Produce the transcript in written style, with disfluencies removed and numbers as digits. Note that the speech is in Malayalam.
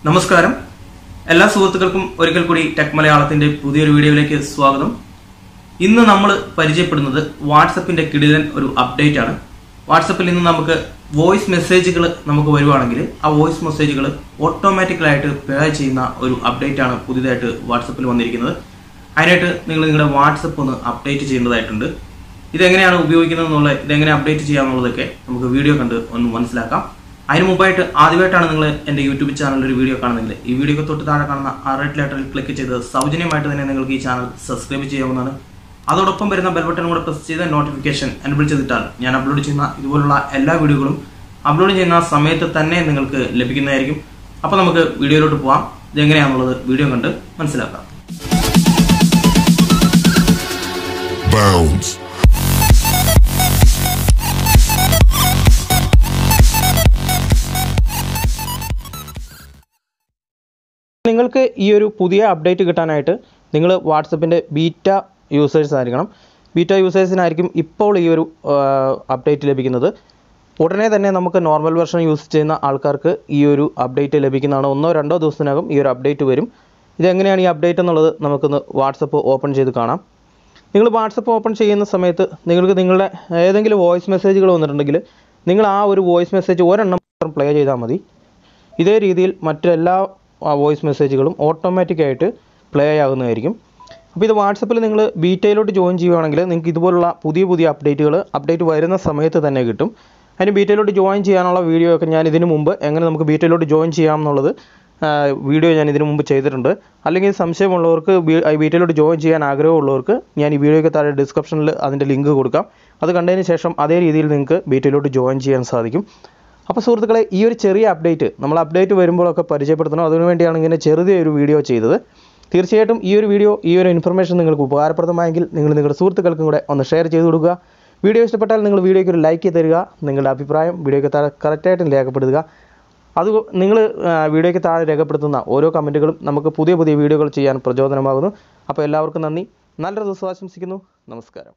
നമസ്കാരം എല്ലാ സുഹൃത്തുക്കൾക്കും ഒരിക്കൽ കൂടി ടെക് മലയാളത്തിന്റെ പുതിയൊരു വീഡിയോയിലേക്ക് സ്വാഗതം. ഇന്ന് നമ്മൾ പരിചയപ്പെടുന്നത് വാട്സപ്പിന്റെ കിടിലൻ ഒരു അപ്ഡേറ്റ് ആണ്. വാട്സപ്പിൽ നിന്ന് നമുക്ക് വോയിസ് മെസ്സേജുകൾ നമുക്ക് വരുവാണെങ്കിൽ ആ വോയിസ് മെസ്സേജുകൾ ഓട്ടോമാറ്റിക്കലായിട്ട് പേ ചെയ്യുന്ന ഒരു അപ്ഡേറ്റ് ആണ് പുതിയതായിട്ട് വാട്സപ്പിൽ വന്നിരിക്കുന്നത്. അതിനായിട്ട് നിങ്ങൾ നിങ്ങളുടെ വാട്സപ്പ് ഒന്ന് അപ്ഡേറ്റ് ചെയ്യേണ്ടതായിട്ടുണ്ട്. ഇതെങ്ങനെയാണ് ഉപയോഗിക്കുന്നത് ഇതെങ്ങനെ അപ്ഡേറ്റ് ചെയ്യാമെന്നുള്ളതൊക്കെ നമുക്ക് വീഡിയോ കണ്ട് ഒന്ന് മനസ്സിലാക്കാം. അതിന് മുമ്പായിട്ട് ആദ്യമായിട്ടാണ് നിങ്ങൾ എൻ്റെ യൂട്യൂബ് ചാനലിൽ ഒരു വീഡിയോ കാണുന്നെങ്കിൽ ഈ വീഡിയോക്ക് തൊട്ട് താഴെ കാണുന്ന ആ റെഡ് ലെറ്ററിൽ ക്ലിക്ക് ചെയ്ത് സൗജന്യമായിട്ട് തന്നെ നിങ്ങൾക്ക് ഈ ചാനൽ സബ്സ്ക്രൈബ് ചെയ്യാവുന്നതാണ്. അതോടൊപ്പം വരുന്ന ബെൽ ബട്ടൺ കൂടെ പ്രസ് ചെയ്ത് നോട്ടിഫിക്കേഷൻ എനേബിൾ ചെയ്തിട്ടാൽ ഞാൻ അപ്ലോഡ് ചെയ്യുന്ന ഇതുപോലുള്ള എല്ലാ വീഡിയോകളും അപ്ലോഡ് ചെയ്യുന്ന സമയത്ത് തന്നെ നിങ്ങൾക്ക് ലഭിക്കുന്നതായിരിക്കും. അപ്പോൾ നമുക്ക് വീഡിയോയിലോട്ട് പോകാം. ഇതെങ്ങനെയാണെന്നുള്ളത് വീഡിയോ കണ്ട് മനസ്സിലാക്കാം. നിങ്ങൾക്ക് ഈ ഒരു പുതിയ അപ്ഡേറ്റ് കിട്ടാനായിട്ട് നിങ്ങൾ വാട്സപ്പിൻ്റെ ബീറ്റ യൂസേഴ്സ് ആയിരിക്കണം. ബീറ്റ യൂസേഴ്സിനായിരിക്കും ഇപ്പോൾ ഈ ഒരു അപ്ഡേറ്റ് ലഭിക്കുന്നത്. ഉടനെ തന്നെ നമുക്ക് നോർമൽ വെർഷൻ യൂസ് ചെയ്യുന്ന ആൾക്കാർക്ക് ഈ ഒരു അപ്ഡേറ്റ് ലഭിക്കുന്നതാണ്. 1-2 ദിവസത്തിനകം ഈ ഒരു അപ്ഡേറ്റ് വരും. ഇതെങ്ങനെയാണ് ഈ അപ്ഡേറ്റ് എന്നുള്ളത് നമുക്കൊന്ന് വാട്സപ്പ് ഓപ്പൺ ചെയ്ത് കാണാം. നിങ്ങൾ വാട്സപ്പ് ഓപ്പൺ ചെയ്യുന്ന സമയത്ത് നിങ്ങൾക്ക് നിങ്ങളുടെ ഏതെങ്കിലും വോയിസ് മെസ്സേജുകൾ വന്നിട്ടുണ്ടെങ്കിൽ നിങ്ങൾ ആ ഒരു വോയിസ് മെസ്സേജ് ഒരെണ്ണം മാത്രം പ്ലേ ചെയ്താൽ മതി. ഇതേ രീതിയിൽ മറ്റെല്ലാ വോയിസ് മെസ്സേജുകളും ഓട്ടോമാറ്റിക്കായിട്ട് പ്ലേ ആകുന്നതായിരിക്കും. അപ്പോൾ ഇത് വാട്സപ്പിൽ നിങ്ങൾ ബീറ്റയിലോട്ട് ജോയിൻ ചെയ്യുകയാണെങ്കിൽ നിങ്ങൾക്ക് ഇതുപോലുള്ള പുതിയ അപ്ഡേറ്റ് വരുന്ന സമയത്ത് തന്നെ കിട്ടും. അതിന് ബീറ്റയിലോട്ട് ജോയിൻ ചെയ്യാനുള്ള വീഡിയോ ഒക്കെ ഞാൻ ഇതിനു മുമ്പ് എങ്ങനെ നമുക്ക് ബീറ്റയിലോട്ട് ജോയിൻ ചെയ്യാം എന്നുള്ളത് വീഡിയോ ഞാൻ ഇതിനു മുമ്പ് ചെയ്തിട്ടുണ്ട്. അല്ലെങ്കിൽ സംശയമുള്ളവർക്ക് ബീറ്റയിലോട്ട് ജോയിൻ ചെയ്യാൻ ആഗ്രഹമുള്ളവർക്ക് ഞാൻ ഈ വീഡിയോയ്ക്ക് താഴെ ഡിസ്ക്രിപ്ഷനിൽ അതിൻ്റെ ലിങ്ക് കൊടുക്കാം. അത് കണ്ടതിന് ശേഷം അതേ രീതിയിൽ നിങ്ങൾക്ക് ബീറ്റയിലോട്ട് ജോയിൻ ചെയ്യാൻ സാധിക്കും. അപ്പോൾ സുഹൃത്തുക്കളെ, ഈ ഒരു ചെറിയ അപ്ഡേറ്റ് നമ്മൾ അപ്ഡേറ്റ് വരുമ്പോഴൊക്കെ പരിചയപ്പെടുത്തണം. അതിനുവേണ്ടിയാണ് ഇങ്ങനെ ചെറിയൊരു വീഡിയോ ചെയ്തത്. തീർച്ചയായിട്ടും ഈ ഒരു ഇൻഫർമേഷൻ നിങ്ങൾക്ക് ഉപകാരപ്രദമായെങ്കിൽ നിങ്ങൾ നിങ്ങളുടെ സുഹൃത്തുക്കൾക്കും കൂടെ ഒന്ന് ഷെയർ ചെയ്ത് കൊടുക്കുക. വീഡിയോ ഇഷ്ടപ്പെട്ടാൽ നിങ്ങൾ വീഡിയോയ്ക്ക് ഒരു ലൈക്ക് തരിക. നിങ്ങളുടെ അഭിപ്രായം വീഡിയോയ്ക്ക് താഴെ കറക്റ്റായിട്ടും രേഖപ്പെടുത്തുക. അത് നിങ്ങൾ വീഡിയോയ്ക്ക് താഴെ രേഖപ്പെടുത്തുന്ന ഓരോ കമൻറ്റുകളും നമുക്ക് പുതിയ വീഡിയോകൾ ചെയ്യാൻ പ്രചോദനമാകുന്നു. അപ്പോൾ എല്ലാവർക്കും നന്ദി. നല്ലൊരു ദിവസം ആശംസിക്കുന്നു. നമസ്കാരം.